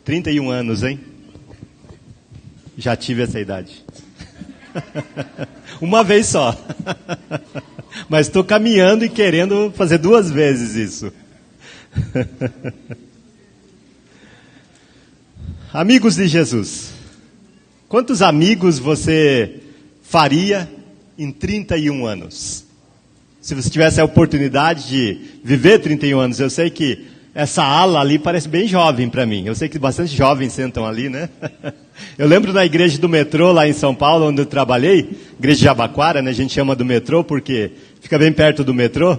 31 anos, hein? Já tive essa idade. Uma vez só. Mas estou caminhando e querendo fazer 2 vezes isso. Amigos de Jesus. Quantos amigos você faria em 31 anos? Se você tivesse a oportunidade de viver 31 anos, eu sei que essa ala ali parece bem jovem para mim. Eu sei que bastante jovens sentam ali, né? Eu lembro na igreja do metrô, lá em São Paulo, onde eu trabalhei, igreja de Jabaquara, né? A gente chama do metrô porque fica bem perto do metrô.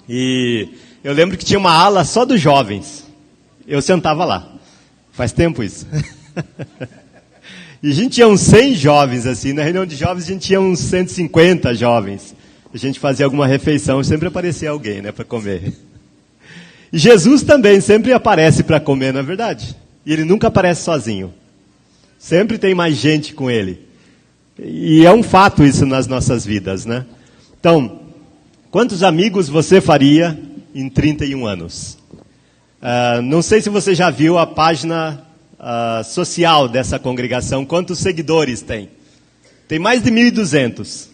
E eu lembro que tinha uma ala só dos jovens. Eu sentava lá. Faz tempo isso. E a gente tinha uns 100 jovens, assim. Na reunião de jovens a gente tinha uns 150 jovens. A gente fazia alguma refeição, sempre aparecia alguém, né, para comer. E Jesus também sempre aparece para comer, não é verdade? E ele nunca aparece sozinho. Sempre tem mais gente com ele. E é um fato isso nas nossas vidas, né? Então, quantos amigos você faria em 31 anos? Não sei se você já viu a página social dessa congregação. Quantos seguidores tem? Tem mais de 1.200.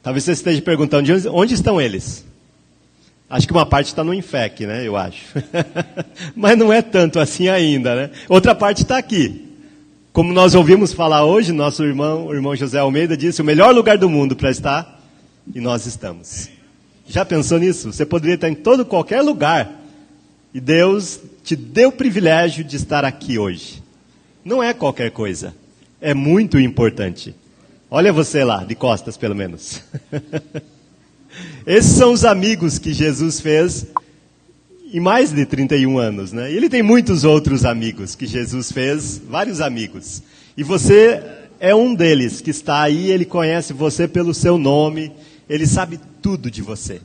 Talvez você esteja perguntando, de onde estão eles? Acho que uma parte está no INFEC, né? Eu acho. Mas não é tanto assim ainda, né? Outra parte está aqui. Como nós ouvimos falar hoje, nosso irmão, o irmão José Almeida, disse o melhor lugar do mundo para estar, e nós estamos. Já pensou nisso? Você poderia estar em qualquer lugar, e Deus te deu o privilégio de estar aqui hoje. Não é qualquer coisa. É muito importante. Olha você lá, de costas pelo menos. Esses são os amigos que Jesus fez em mais de 31 anos, né? E ele tem muitos outros amigos que Jesus fez, vários amigos. E você é um deles que está aí, ele conhece você pelo seu nome, ele sabe tudo de você.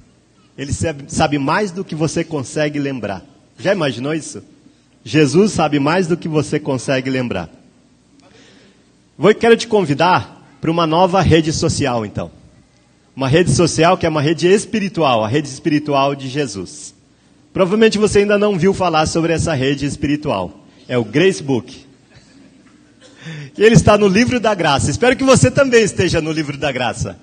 Ele sabe mais do que você consegue lembrar. Já imaginou isso? Jesus sabe mais do que você consegue lembrar. Quero te convidar para uma nova rede social, então. Uma rede social que é uma rede espiritual, a rede espiritual de Jesus. Provavelmente você ainda não viu falar sobre essa rede espiritual. É o Gracebook. E ele está no livro da graça. Espero que você também esteja no livro da graça.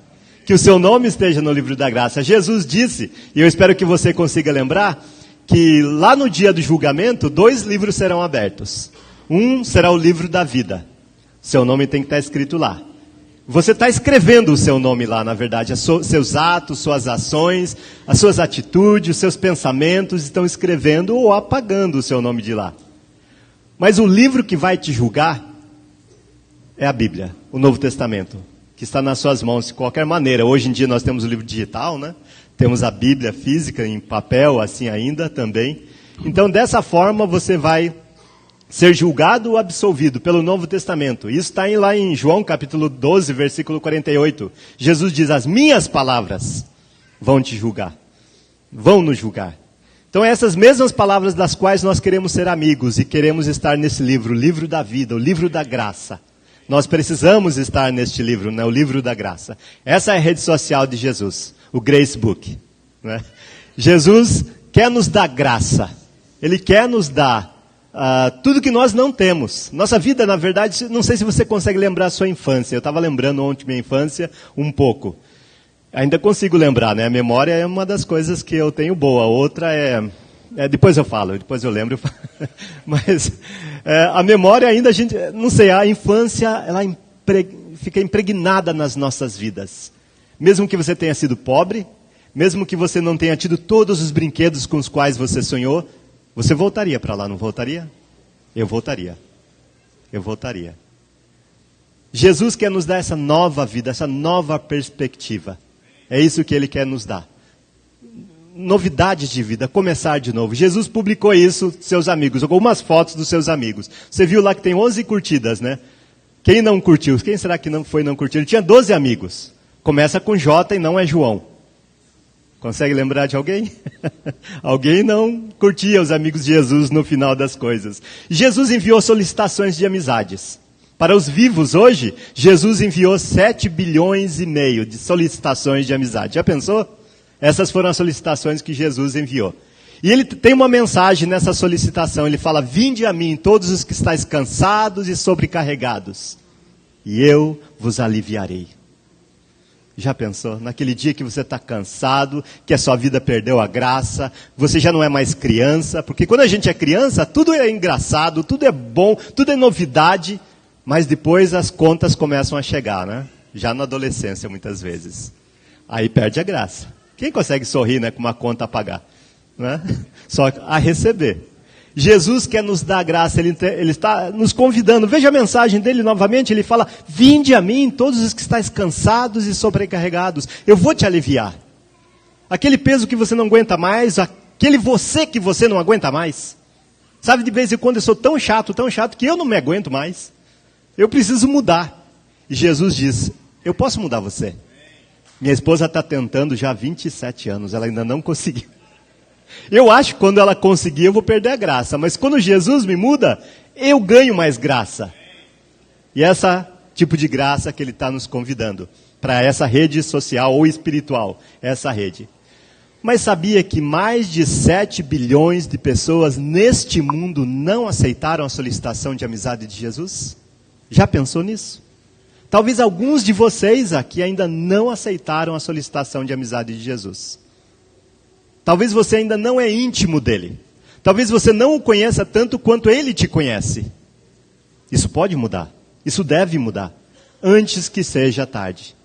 Que o seu nome esteja no livro da graça. Jesus disse, e eu espero que você consiga lembrar, que lá no dia do julgamento, 2 livros serão abertos. Um será o livro da vida. Seu nome tem que estar escrito lá. Você está escrevendo o seu nome lá, na verdade. Seus atos, suas ações, as suas atitudes, os seus pensamentos estão escrevendo ou apagando o seu nome de lá. Mas o livro que vai te julgar é a Bíblia, o Novo Testamento, que está nas suas mãos de qualquer maneira. Hoje em dia nós temos o livro digital, né? Temos a Bíblia física em papel, assim ainda também. Então, dessa forma, você vai ser julgado ou absolvido pelo Novo Testamento. Isso está lá em João capítulo 12, versículo 48. Jesus diz, as minhas palavras vão te julgar. Vão nos julgar. Então, essas mesmas palavras das quais nós queremos ser amigos e queremos estar nesse livro, o livro da vida, o livro da graça. Nós precisamos estar neste livro, né? O livro da graça. Essa é a rede social de Jesus, o Gracebook, né? Jesus quer nos dar graça. Ele quer nos dar tudo que nós não temos. Nossa vida, na verdade, não sei se você consegue lembrar a sua infância. Eu estava lembrando ontem minha infância um pouco. Ainda consigo lembrar, né? A memória é uma das coisas que eu tenho boa. Outra depois eu falo, depois eu lembro. Mas a memória ainda, a gente, não sei, a infância, ela fica impregnada nas nossas vidas. Mesmo que você tenha sido pobre, mesmo que você não tenha tido todos os brinquedos com os quais você sonhou, você voltaria para lá, não voltaria? Eu voltaria. Eu voltaria. Jesus quer nos dar essa nova vida, essa nova perspectiva. É isso que Ele quer nos dar. Novidades de vida, começar de novo. Jesus publicou isso, seus amigos, algumas fotos dos seus amigos. Você viu lá que tem 11 curtidas, né? Quem não curtiu? Quem será que não curtiu? Ele tinha 12 amigos. Começa com J e não é João. Consegue lembrar de alguém? Alguém não curtia os amigos de Jesus no final das coisas. Jesus enviou solicitações de amizades. Para os vivos hoje, Jesus enviou 7,5 bilhões de solicitações de amizade. Já pensou? Essas foram as solicitações que Jesus enviou. E ele tem uma mensagem nessa solicitação. Ele fala: vinde a mim todos os que estáis cansados e sobrecarregados, e eu vos aliviarei. Já pensou? Naquele dia que você está cansado, que a sua vida perdeu a graça, você já não é mais criança, porque quando a gente é criança, tudo é engraçado, tudo é bom, tudo é novidade, mas depois as contas começam a chegar, né? Já na adolescência, muitas vezes. Aí perde a graça. Quem consegue sorrir, né, com uma conta a pagar? Né? Só a receber. Jesus quer nos dar graça, ele está nos convidando. Veja a mensagem dele novamente, ele fala: vinde a mim todos os que estáis cansados e sobrecarregados, eu vou te aliviar. Aquele peso que você não aguenta mais, aquele você que você não aguenta mais. Sabe, de vez em quando eu sou tão chato que eu não me aguento mais. Eu preciso mudar. E Jesus diz: eu posso mudar você. Minha esposa está tentando já há 27 anos, ela ainda não conseguiu. Eu acho que quando ela conseguir eu vou perder a graça, mas quando Jesus me muda, eu ganho mais graça. E essa tipo de graça que ele está nos convidando, para essa rede social ou espiritual, essa rede. Mas sabia que mais de 7 bilhões de pessoas neste mundo não aceitaram a solicitação de amizade de Jesus? Já pensou nisso? Talvez alguns de vocês aqui ainda não aceitaram a solicitação de amizade de Jesus. Talvez você ainda não é íntimo dele. Talvez você não o conheça tanto quanto ele te conhece. Isso pode mudar. Isso deve mudar. Antes que seja tarde.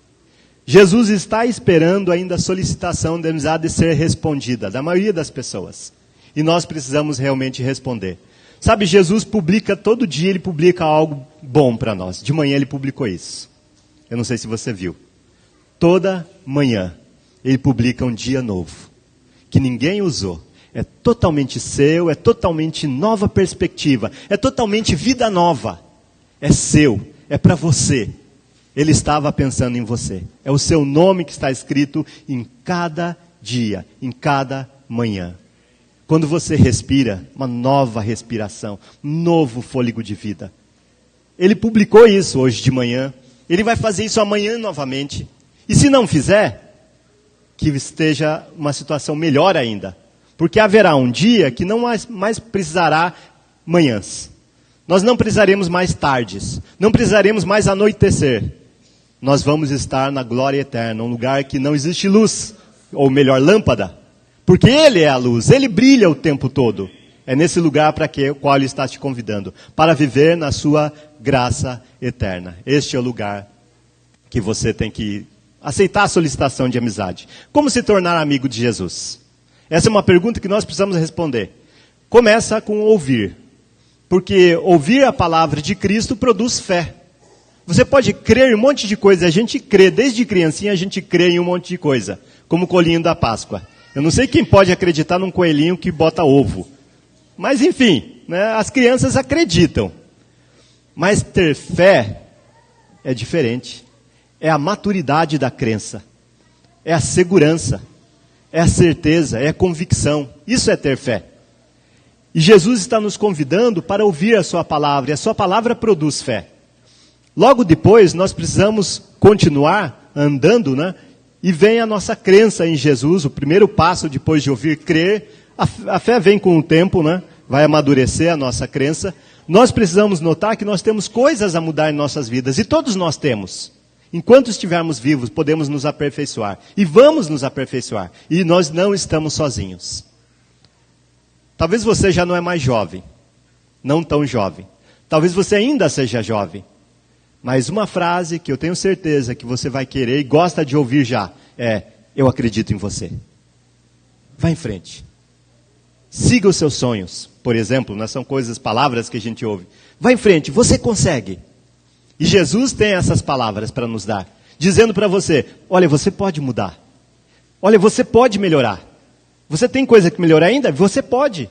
Jesus está esperando ainda a solicitação de amizade ser respondida, da maioria das pessoas. E nós precisamos realmente responder. Sabe, Jesus publica, todo dia ele publica algo bom para nós. De manhã ele publicou isso. Eu não sei se você viu. Toda manhã ele publica um dia novo, que ninguém usou. É totalmente seu, é totalmente nova perspectiva, é totalmente vida nova. É seu, é para você. Ele estava pensando em você. É o seu nome que está escrito em cada dia, em cada manhã. Quando você respira, uma nova respiração, um novo fôlego de vida. Ele publicou isso hoje de manhã. Ele vai fazer isso amanhã novamente. E se não fizer, que esteja uma situação melhor ainda. Porque haverá um dia que não mais precisará manhãs. Nós não precisaremos mais tardes. Não precisaremos mais anoitecer. Nós vamos estar na glória eterna, um lugar que não existe luz, ou melhor, lâmpada. Porque Ele é a luz, Ele brilha o tempo todo. É nesse lugar para o qual Ele está te convidando, para viver na sua graça eterna. Este é o lugar que você tem que aceitar a solicitação de amizade. Como se tornar amigo de Jesus? Essa é uma pergunta que nós precisamos responder. Começa com ouvir. Porque ouvir a palavra de Cristo produz fé. Você pode crer em um monte de coisa. A gente crê, desde criancinha a gente crê em um monte de coisa. Como o coelhinho da Páscoa. Eu não sei quem pode acreditar num coelhinho que bota ovo. Mas enfim, né, as crianças acreditam. Mas ter fé é diferente. É a maturidade da crença. É a segurança. É a certeza. É a convicção. Isso é ter fé. E Jesus está nos convidando para ouvir a sua palavra. E a sua palavra produz fé. Logo depois, nós precisamos continuar andando, né? E vem a nossa crença em Jesus. O primeiro passo depois de ouvir, crer. A fé vem com o tempo, né? Vai amadurecer a nossa crença. Nós precisamos notar que nós temos coisas a mudar em nossas vidas. E todos nós temos. Enquanto estivermos vivos, podemos nos aperfeiçoar. E vamos nos aperfeiçoar. E nós não estamos sozinhos. Talvez você já não é mais jovem. Não tão jovem. Talvez você ainda seja jovem. Mas uma frase que eu tenho certeza que você vai querer e gosta de ouvir já é: eu acredito em você. Vá em frente. Siga os seus sonhos. Por exemplo, não são coisas, palavras que a gente ouve. Vá em frente, você consegue. E Jesus tem essas palavras para nos dar. Dizendo para você: olha, você pode mudar. Olha, você pode melhorar. Você tem coisa que melhorar ainda? Você pode.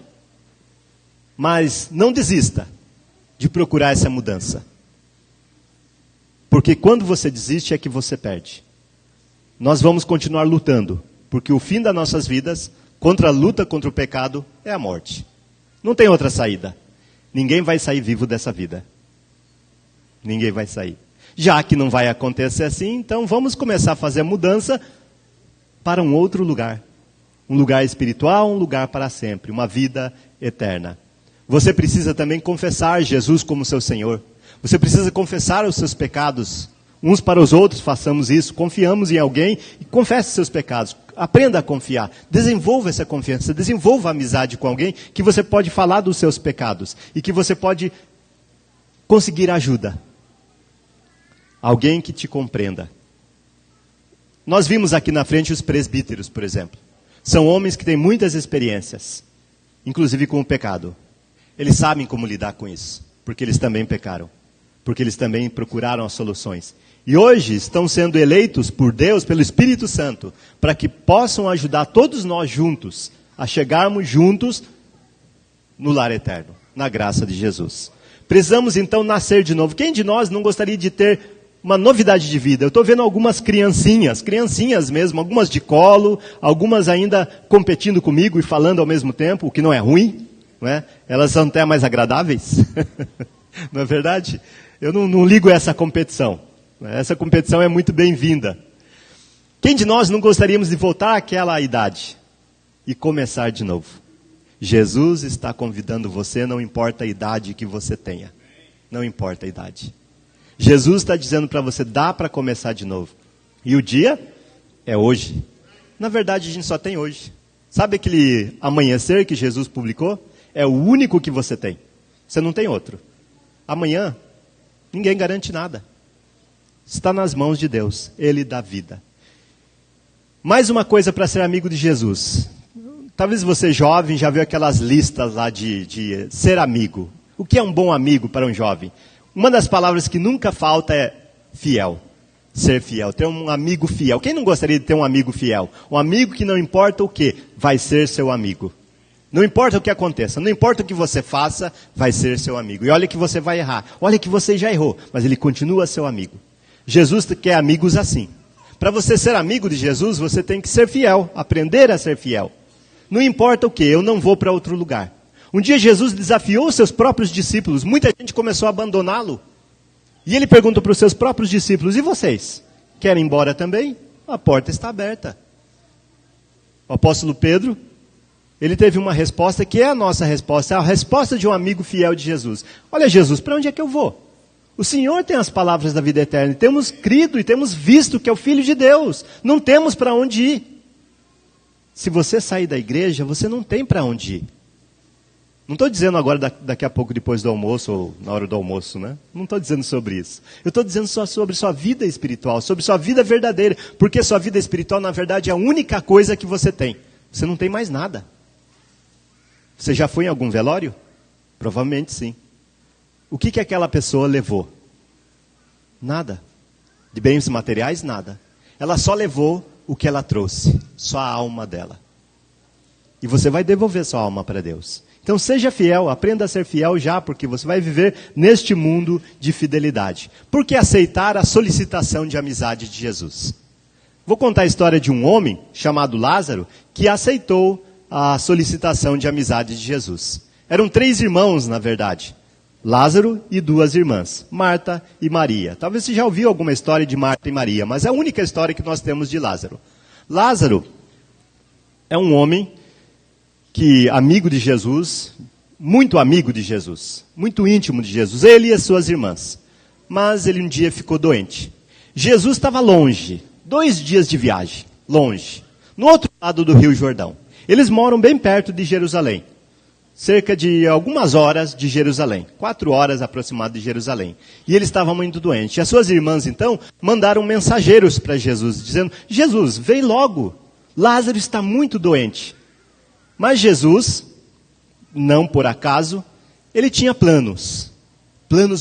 Mas não desista de procurar essa mudança. Porque quando você desiste é que você perde. Nós vamos continuar lutando. Porque o fim das nossas vidas, contra a luta contra o pecado, é a morte. Não tem outra saída. Ninguém vai sair vivo dessa vida. Ninguém vai sair. Já que não vai acontecer assim, então vamos começar a fazer a mudança para um outro lugar. Um lugar espiritual, um lugar para sempre, uma vida eterna. Você precisa também confessar Jesus como seu Senhor. Você precisa confessar os seus pecados. Uns para os outros, façamos isso. Confiamos em alguém e confesse seus pecados. Aprenda a confiar. Desenvolva essa confiança. Desenvolva amizade com alguém que você pode falar dos seus pecados. E que você pode conseguir ajuda. Alguém que te compreenda. Nós vimos aqui na frente os presbíteros, por exemplo. São homens que têm muitas experiências, inclusive com o pecado. Eles sabem como lidar com isso, porque eles também pecaram, porque eles também procuraram as soluções. E hoje estão sendo eleitos por Deus, pelo Espírito Santo, para que possam ajudar todos nós juntos a chegarmos juntos no lar eterno, na graça de Jesus. Precisamos então nascer de novo. Quem de nós não gostaria de ter uma novidade de vida? Eu estou vendo algumas criancinhas mesmo, algumas de colo, algumas ainda competindo comigo e falando ao mesmo tempo, o que não é ruim, não é? Elas são até mais agradáveis, não é verdade? Eu não ligo a essa competição, essa competição é muito bem-vinda. Quem de nós não gostaríamos de voltar àquela idade e começar de novo? Jesus está convidando você, não importa a idade que você tenha, não importa a idade. Jesus está dizendo para você, dá para começar de novo. E o dia é hoje. Na verdade, a gente só tem hoje. Sabe aquele amanhecer que Jesus publicou? É o único que você tem. Você não tem outro. Amanhã, ninguém garante nada. Está nas mãos de Deus. Ele dá vida. Mais uma coisa para ser amigo de Jesus. Talvez você jovem já viu aquelas listas lá de ser amigo. O que é um bom amigo para um jovem? Uma das palavras que nunca falta é fiel. Ser fiel, ter um amigo fiel. Quem não gostaria de ter um amigo fiel? Um amigo que não importa o que, vai ser seu amigo. Não importa o que aconteça, não importa o que você faça, vai ser seu amigo. E olha que você vai errar, olha que você já errou, mas ele continua seu amigo. Jesus quer amigos assim. Para você ser amigo de Jesus, você tem que ser fiel, aprender a ser fiel. Não importa o que, eu não vou para outro lugar. Um dia Jesus desafiou os seus próprios discípulos, muita gente começou a abandoná-lo. E ele perguntou para os seus próprios discípulos, e vocês? Querem ir embora também? A porta está aberta. O apóstolo Pedro, ele teve uma resposta que é a nossa resposta, é a resposta de um amigo fiel de Jesus. Olha Jesus, para onde é que eu vou? O Senhor tem as palavras da vida eterna, e temos crido e temos visto que é o Filho de Deus. Não temos para onde ir. Se você sair da igreja, você não tem para onde ir. Não estou dizendo agora daqui a pouco depois do almoço, ou na hora do almoço, né? Não estou dizendo sobre isso. Eu estou dizendo só sobre sua vida espiritual, sobre sua vida verdadeira. Porque sua vida espiritual, na verdade, é a única coisa que você tem. Você não tem mais nada. Você já foi em algum velório? Provavelmente sim. O que aquela pessoa levou? Nada. De bens materiais, nada. Ela só levou o que ela trouxe. Só a alma dela. E você vai devolver sua alma para Deus. Então seja fiel, aprenda a ser fiel já, porque você vai viver neste mundo de fidelidade. Por que aceitar a solicitação de amizade de Jesus? Vou contar a história de um homem chamado Lázaro, que aceitou a solicitação de amizade de Jesus. Eram 3 irmãos, na verdade. Lázaro e 2 irmãs, Marta e Maria. Talvez você já ouviu alguma história de Marta e Maria, mas é a única história que nós temos de Lázaro. Lázaro é um homem que, amigo de Jesus, muito íntimo de Jesus, ele e as suas irmãs. Mas ele um dia ficou doente. Jesus estava longe, 2 dias de viagem, longe, no outro lado do Rio Jordão. Eles moram bem perto de Jerusalém, cerca de algumas horas de Jerusalém, 4 horas aproximadamente de Jerusalém. E ele estava muito doente. E as suas irmãs, então, mandaram mensageiros para Jesus, dizendo, Jesus, vem logo, Lázaro está muito doente. Mas Jesus, não por acaso, ele tinha planos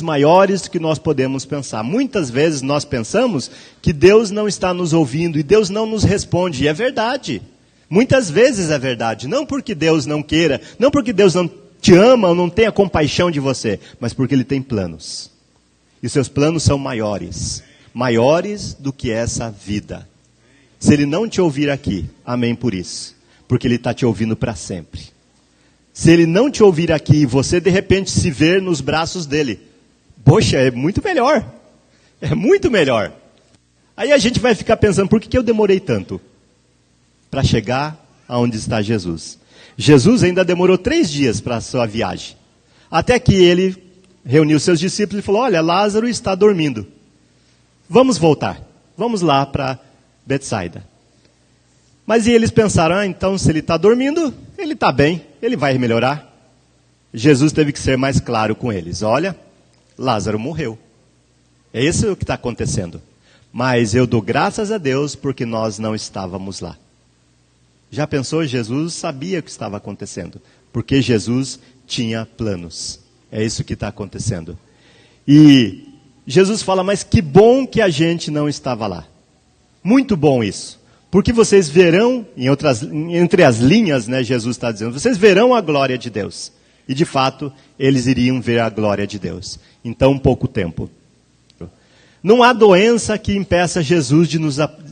maiores do que nós podemos pensar. Muitas vezes nós pensamos que Deus não está nos ouvindo e Deus não nos responde, e é verdade. Muitas vezes é verdade, não porque Deus não queira, não porque Deus não te ama ou não tenha compaixão de você, mas porque Ele tem planos. E seus planos são maiores do que essa vida. Se Ele não te ouvir aqui, amém por isso. Porque Ele está te ouvindo para sempre. Se Ele não te ouvir aqui e você de repente se ver nos braços dEle, poxa, é muito melhor. É muito melhor. Aí a gente vai ficar pensando, por que eu demorei tanto para chegar aonde está Jesus. Jesus ainda demorou 3 dias para a sua viagem. Até que ele reuniu seus discípulos e falou, olha, Lázaro está dormindo. Vamos voltar. Vamos lá para Betsaida. Mas e eles pensaram, então se ele está dormindo, ele está bem, ele vai melhorar. Jesus teve que ser mais claro com eles. Olha, Lázaro morreu. É isso que está acontecendo. Mas eu dou graças a Deus porque nós não estávamos lá. Já pensou? Jesus sabia o que estava acontecendo. Porque Jesus tinha planos. É isso que está acontecendo. E Jesus fala, mas que bom que a gente não estava lá. Muito bom isso. Porque vocês verão, entre as linhas, né, Jesus está dizendo, vocês verão a glória de Deus. E de fato, eles iriam ver a glória de Deus. Em tão pouco tempo. Não há doença que impeça Jesus de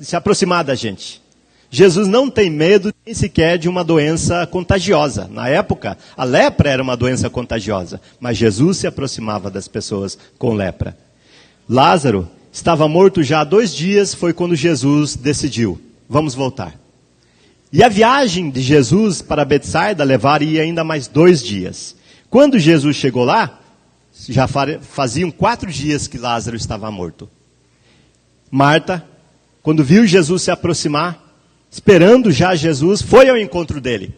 se aproximar da gente. Jesus não tem medo nem sequer de uma doença contagiosa. Na época, a lepra era uma doença contagiosa. Mas Jesus se aproximava das pessoas com lepra. Lázaro estava morto já há 2 dias, foi quando Jesus decidiu, vamos voltar. E a viagem de Jesus para Betsaida levaria ainda mais 2 dias. Quando Jesus chegou lá, já faziam 4 dias que Lázaro estava morto. Marta, quando viu Jesus se aproximar, esperando já Jesus, foi ao encontro dele.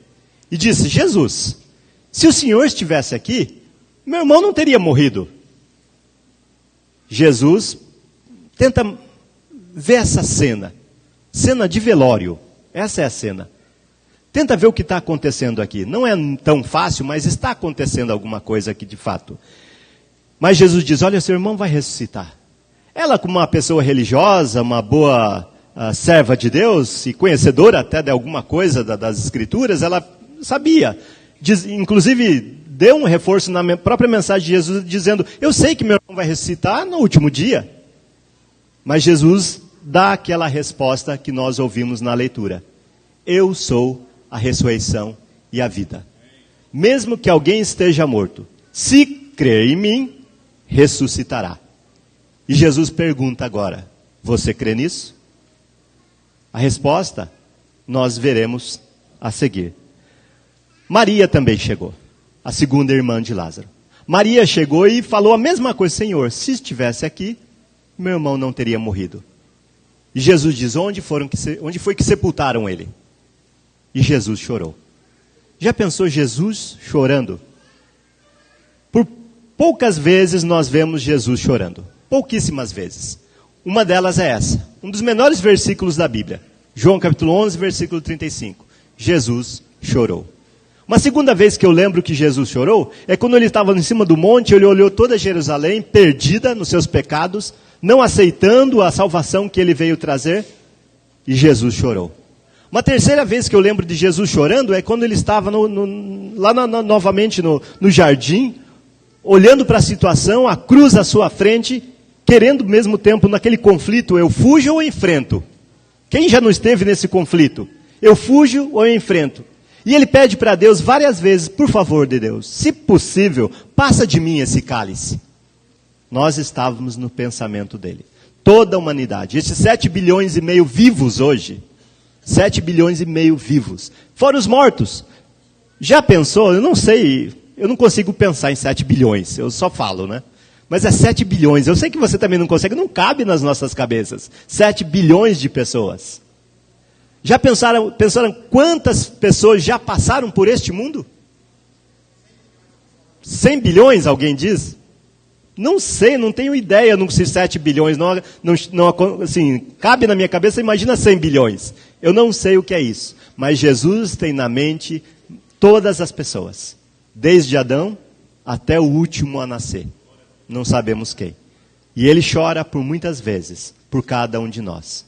E disse, Jesus, se o Senhor estivesse aqui, meu irmão não teria morrido. Jesus tenta ver essa cena. Cena de velório. Essa é a cena. Tenta ver o que está acontecendo aqui. Não é tão fácil, mas está acontecendo alguma coisa aqui de fato. Mas Jesus diz, olha, seu irmão vai ressuscitar. Ela, como uma pessoa religiosa, uma boa serva de Deus, e conhecedora até de alguma coisa das Escrituras, ela sabia. Inclusive, deu um reforço na própria mensagem de Jesus, dizendo, eu sei que meu irmão vai ressuscitar no último dia. Mas Jesus dá aquela resposta que nós ouvimos na leitura. Eu sou a ressurreição e a vida. Mesmo que alguém esteja morto, se crer em mim, ressuscitará. E Jesus pergunta agora, você crê nisso? A resposta, nós veremos a seguir. Maria também chegou, a segunda irmã de Lázaro. Maria chegou e falou a mesma coisa, Senhor, se estivesse aqui, meu irmão não teria morrido. E Jesus diz, onde foi que sepultaram ele? E Jesus chorou. Já pensou Jesus chorando? Por poucas vezes nós vemos Jesus chorando. Pouquíssimas vezes. Uma delas é essa. Um dos menores versículos da Bíblia. João capítulo 11, versículo 35. Jesus chorou. Uma segunda vez que eu lembro que Jesus chorou, é quando ele estava em cima do monte, ele olhou toda Jerusalém, perdida nos seus pecados, não aceitando a salvação que ele veio trazer, e Jesus chorou. Uma terceira vez que eu lembro de Jesus chorando, é quando ele estava novamente no jardim, olhando para a situação, a cruz à sua frente, querendo ao mesmo tempo naquele conflito, eu fujo ou enfrento? Quem já não esteve nesse conflito? Eu fujo ou eu enfrento? E ele pede para Deus várias vezes, por favor de Deus, se possível, passa de mim esse cálice. Nós estávamos no pensamento dele. Toda a humanidade. Esses 7 bilhões e meio vivos hoje. 7 bilhões e meio vivos. Fora os mortos. Já pensou? Eu não sei. Eu não consigo pensar em 7 bilhões. Eu só falo, né? Mas é 7 bilhões. Eu sei que você também não consegue. Não cabe nas nossas cabeças. 7 bilhões de pessoas. Já pensaram quantas pessoas já passaram por este mundo? 100 bilhões, alguém diz? Não sei, não tenho ideia, não sei 7 bilhões, não, assim, cabe na minha cabeça, imagina 100 bilhões. Eu não sei o que é isso, mas Jesus tem na mente todas as pessoas, desde Adão até o último a nascer, não sabemos quem. E ele chora por muitas vezes, por cada um de nós.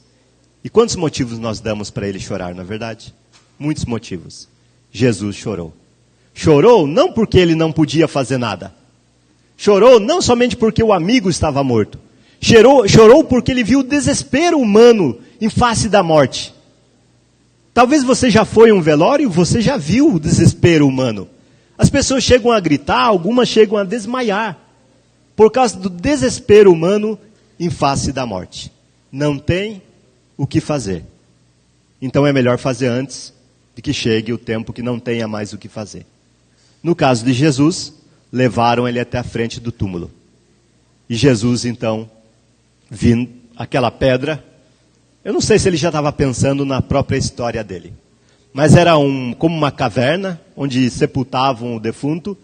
E quantos motivos nós damos para ele chorar, na verdade? Muitos motivos. Jesus chorou. Chorou não porque ele não podia fazer nada. Chorou não somente porque o amigo estava morto. Chorou porque ele viu o desespero humano em face da morte. Talvez você já foi a um velório, você já viu o desespero humano. As pessoas chegam a gritar, algumas chegam a desmaiar. Por causa do desespero humano em face da morte. Não tem o que fazer. Então é melhor fazer antes de que chegue o tempo que não tenha mais o que fazer. No caso de Jesus, levaram ele até a frente do túmulo. E Jesus, então, vindo aquela pedra, eu não sei se ele já estava pensando na própria história dele, mas era como uma caverna, onde sepultavam o defunto,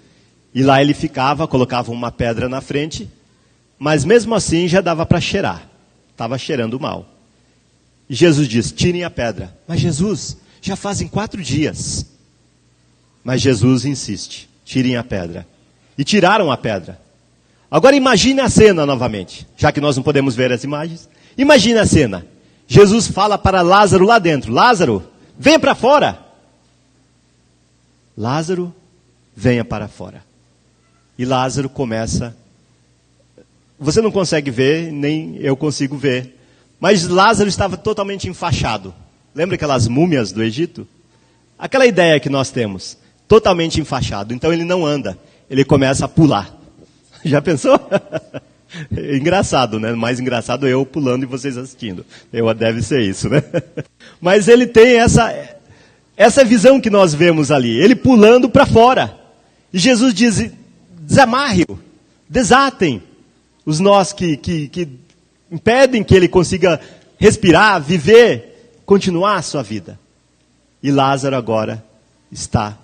e lá ele ficava, colocavam uma pedra na frente, mas mesmo assim já dava para cheirar, estava cheirando mal. E Jesus diz, tirem a pedra. Mas Jesus, já fazem 4 dias. Mas Jesus insiste, tirem a pedra. E tiraram a pedra. Agora imagine a cena novamente, já que nós não podemos ver as imagens. Imagine a cena. Jesus fala para Lázaro lá dentro, Lázaro, venha para fora. Lázaro, venha para fora. E Lázaro começa, você não consegue ver, nem eu consigo ver, mas Lázaro estava totalmente enfaixado. Lembra aquelas múmias do Egito? Aquela ideia que nós temos, totalmente enfaixado. Então ele não anda, ele começa a pular. Já pensou? Engraçado, né? Mais engraçado eu pulando e vocês assistindo. Deve ser isso, né? Mas ele tem essa visão que nós vemos ali. Ele pulando para fora. E Jesus diz, desamarre-o, desatem os nós que impedem que ele consiga respirar, viver, continuar a sua vida. E Lázaro agora está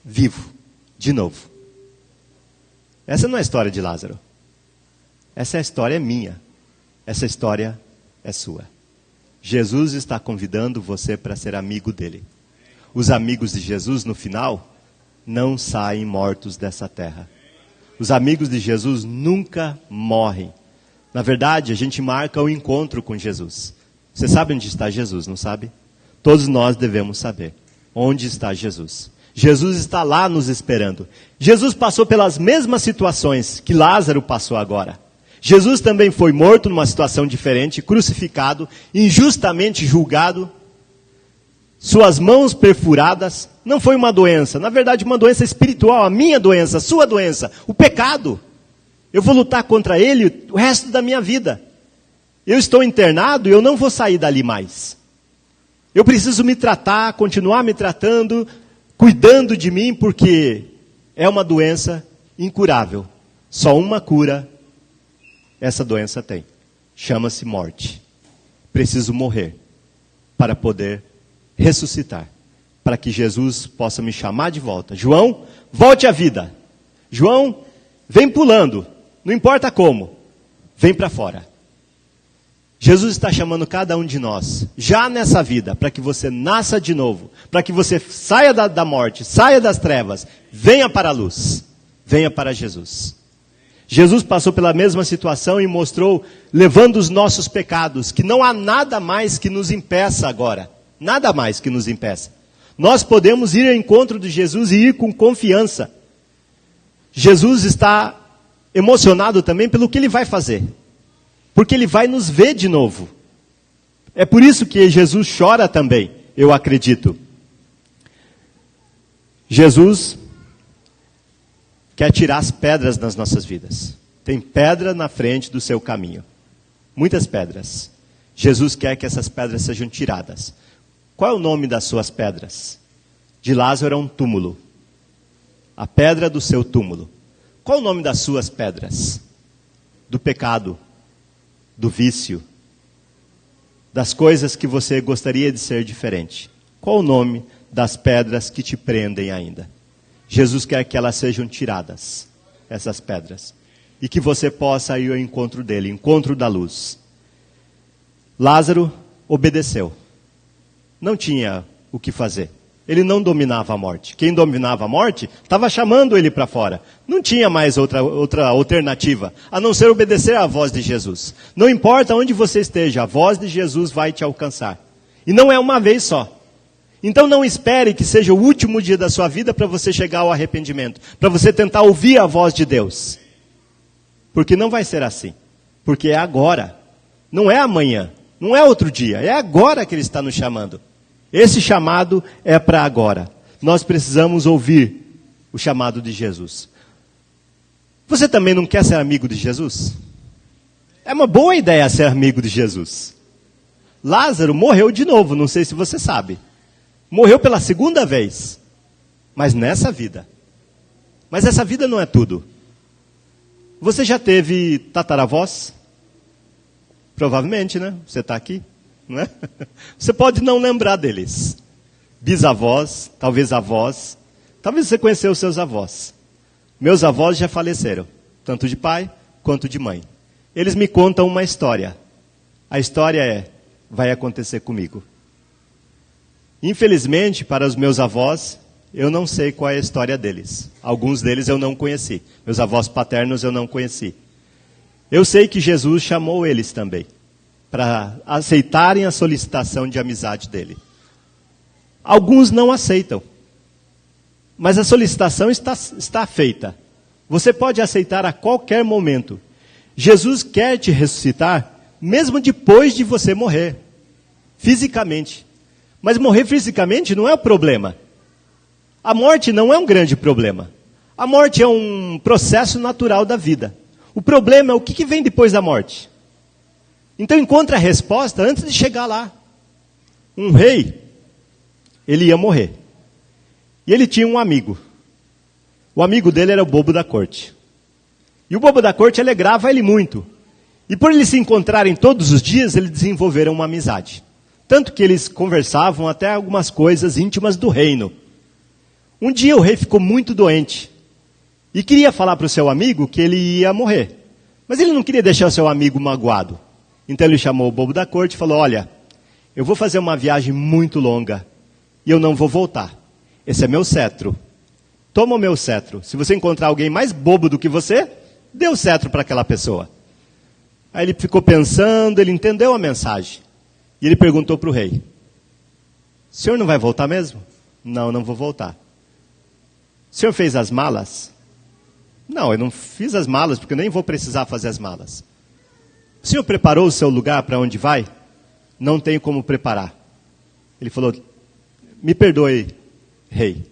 vivo, de novo. Essa não é a história de Lázaro. Essa história é minha. Essa história é sua. Jesus está convidando você para ser amigo dele. Os amigos de Jesus, no final, não saem mortos dessa terra. Os amigos de Jesus nunca morrem. Na verdade, a gente marca o encontro com Jesus. Você sabe onde está Jesus, não sabe? Todos nós devemos saber onde está Jesus. Jesus está lá nos esperando. Jesus passou pelas mesmas situações que Lázaro passou agora. Jesus também foi morto numa situação diferente, crucificado, injustamente julgado, suas mãos perfuradas. Não foi uma doença, na verdade uma doença espiritual, a minha doença, a sua doença, o pecado. Eu vou lutar contra ele o resto da minha vida. Eu estou internado e eu não vou sair dali mais. Eu preciso me tratar, continuar me tratando, cuidando de mim, porque é uma doença incurável. Só uma cura essa doença tem. Chama-se morte. Preciso morrer para poder ressuscitar. Para que Jesus possa me chamar de volta. João, volte à vida. João, vem pulando. Não importa como. Vem para fora. Jesus está chamando cada um de nós, já nessa vida, para que você nasça de novo. Para que você saia da morte, saia das trevas. Venha para a luz. Venha para Jesus. Jesus passou pela mesma situação e mostrou, levando os nossos pecados, que não há nada mais que nos impeça agora. Nada mais que nos impeça. Nós podemos ir ao encontro de Jesus e ir com confiança. Jesus está emocionado também pelo que ele vai fazer. Porque ele vai nos ver de novo. É por isso que Jesus chora também, eu acredito. Jesus quer tirar as pedras das nossas vidas. Tem pedra na frente do seu caminho. Muitas pedras. Jesus quer que essas pedras sejam tiradas. Qual é o nome das suas pedras? De Lázaro é um túmulo. A pedra do seu túmulo. Qual o nome das suas pedras? Do pecado, do vício, das coisas que você gostaria de ser diferente. Qual o nome das pedras que te prendem ainda? Jesus quer que elas sejam tiradas, essas pedras. E que você possa ir ao encontro dele, encontro da luz. Lázaro obedeceu. Não tinha o que fazer. Ele não dominava a morte. Quem dominava a morte estava chamando ele para fora. Não tinha mais outra alternativa, a não ser obedecer à voz de Jesus. Não importa onde você esteja, a voz de Jesus vai te alcançar. E não é uma vez só. Então não espere que seja o último dia da sua vida para você chegar ao arrependimento. Para você tentar ouvir a voz de Deus. Porque não vai ser assim. Porque é agora. Não é amanhã. Não é outro dia. É agora que Ele está nos chamando. Esse chamado é para agora. Nós precisamos ouvir o chamado de Jesus. Você também não quer ser amigo de Jesus? É uma boa ideia ser amigo de Jesus. Lázaro morreu de novo, não sei se você sabe. Morreu pela segunda vez, mas nessa vida. Mas essa vida não é tudo. Você já teve tataravós? Provavelmente, né? Você está aqui, não é? Você pode não lembrar deles. Bisavós, talvez avós. Talvez você conheceu os seus avós. Meus avós já faleceram, tanto de pai quanto de mãe. Eles me contam uma história. A história é, vai acontecer comigo. Infelizmente, para os meus avós, eu não sei qual é a história deles. Alguns deles eu não conheci. Meus avós paternos eu não conheci. Eu sei que Jesus chamou eles também, para aceitarem a solicitação de amizade dele. Alguns não aceitam. Mas a solicitação está feita. Você pode aceitar a qualquer momento. Jesus quer te ressuscitar, mesmo depois de você morrer. Fisicamente. Mas morrer fisicamente não é o problema. A morte não é um grande problema. A morte é um processo natural da vida. O problema é o que vem depois da morte. Então encontre a resposta antes de chegar lá. Um rei, ele ia morrer. E ele tinha um amigo. O amigo dele era o bobo da corte. E o bobo da corte alegrava ele muito. E por eles se encontrarem todos os dias, eles desenvolveram uma amizade. Tanto que eles conversavam até algumas coisas íntimas do reino. Um dia o rei ficou muito doente. E queria falar para o seu amigo que ele ia morrer. Mas ele não queria deixar o seu amigo magoado. Então ele chamou o bobo da corte e falou, olha, eu vou fazer uma viagem muito longa. E eu não vou voltar. Esse é meu cetro. Toma o meu cetro. Se você encontrar alguém mais bobo do que você, dê o cetro para aquela pessoa. Aí ele ficou pensando, ele entendeu a mensagem. E ele perguntou para o rei, o senhor não vai voltar mesmo? Não, não vou voltar. O senhor fez as malas? Não, eu não fiz as malas, porque eu nem vou precisar fazer as malas. O senhor preparou o seu lugar para onde vai? Não tenho como preparar. Ele falou, me perdoe, rei,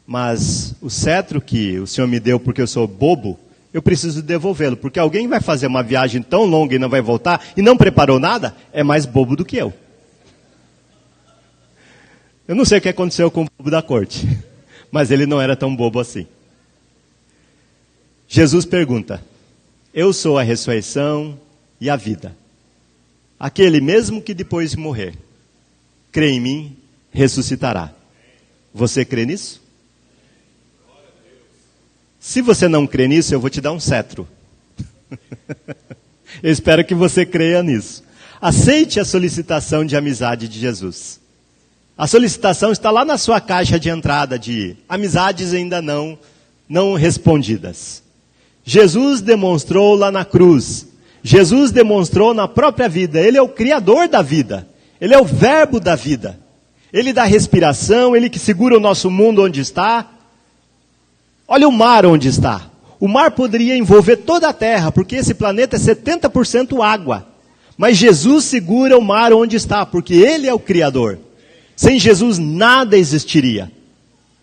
mas o cetro que o senhor me deu porque eu sou bobo, eu preciso devolvê-lo, porque alguém vai fazer uma viagem tão longa e não vai voltar, e não preparou nada, é mais bobo do que eu. Eu não sei o que aconteceu com o bobo da corte, mas ele não era tão bobo assim. Jesus pergunta, eu sou a ressurreição e a vida. Aquele mesmo que depois de morrer, crê em mim, ressuscitará. Você crê nisso? Se você não crê nisso, eu vou te dar um cetro. Eu espero que você creia nisso. Aceite a solicitação de amizade de Jesus. A solicitação está lá na sua caixa de entrada de amizades ainda não respondidas. Jesus demonstrou lá na cruz. Jesus demonstrou na própria vida. Ele é o criador da vida. Ele é o verbo da vida. Ele dá respiração, ele que segura o nosso mundo onde está. Olha o mar onde está. O mar poderia envolver toda a terra, porque esse planeta é 70% água. Mas Jesus segura o mar onde está, porque ele é o Criador. Sem Jesus nada existiria.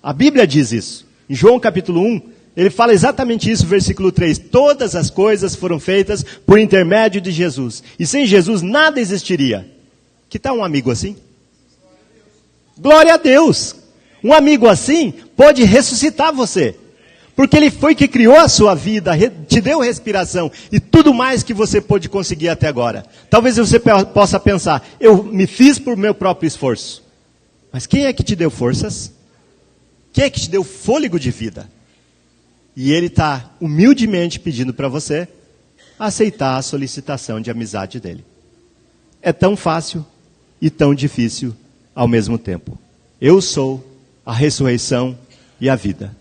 A Bíblia diz isso. Em João capítulo 1, ele fala exatamente isso, versículo 3. Todas as coisas foram feitas por intermédio de Jesus. E sem Jesus nada existiria. Que tal um amigo assim? Glória a Deus! Um amigo assim pode ressuscitar você. Porque ele foi que criou a sua vida, te deu respiração e tudo mais que você pôde conseguir até agora. Talvez você possa pensar, eu me fiz por meu próprio esforço. Mas quem é que te deu forças? Quem é que te deu fôlego de vida? E ele está humildemente pedindo para você aceitar a solicitação de amizade dele. É tão fácil e tão difícil ao mesmo tempo. Eu sou a ressurreição e a vida.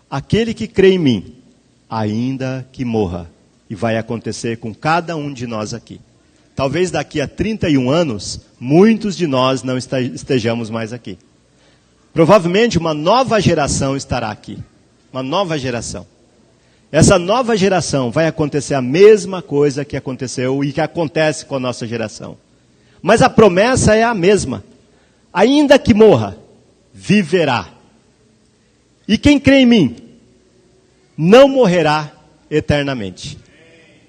Aquele que crê em mim, ainda que morra, e vai acontecer com cada um de nós aqui. Talvez daqui a 31 anos, muitos de nós não estejamos mais aqui. Provavelmente uma nova geração estará aqui. Uma nova geração. Essa nova geração vai acontecer a mesma coisa que aconteceu e que acontece com a nossa geração. Mas a promessa é a mesma. Ainda que morra, viverá. E quem crê em mim, não morrerá eternamente.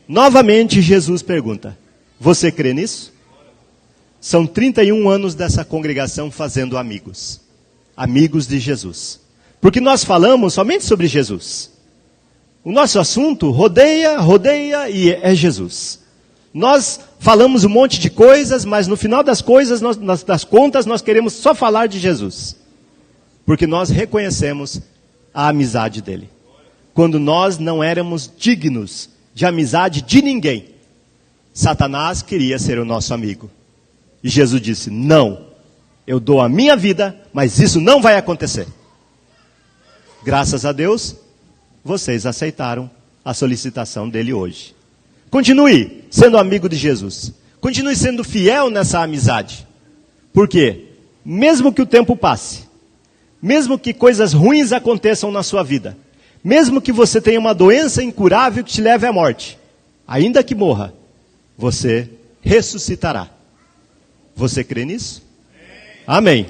Novamente Jesus pergunta, você crê nisso? São 31 anos dessa congregação fazendo amigos. Amigos de Jesus. Porque nós falamos somente sobre Jesus. O nosso assunto rodeia e é Jesus. Nós falamos um monte de coisas, mas no final das coisas, das contas, nós queremos só falar de Jesus. Porque nós reconhecemos a amizade dele. Quando nós não éramos dignos de amizade de ninguém, Satanás queria ser o nosso amigo. E Jesus disse, não, eu dou a minha vida, mas isso não vai acontecer. Graças a Deus, vocês aceitaram a solicitação dele hoje. Continue sendo amigo de Jesus. Continue sendo fiel nessa amizade. Por quê? Mesmo que o tempo passe, mesmo que coisas ruins aconteçam na sua vida, mesmo que você tenha uma doença incurável que te leve à morte, ainda que morra, você ressuscitará. Você crê nisso? Amém.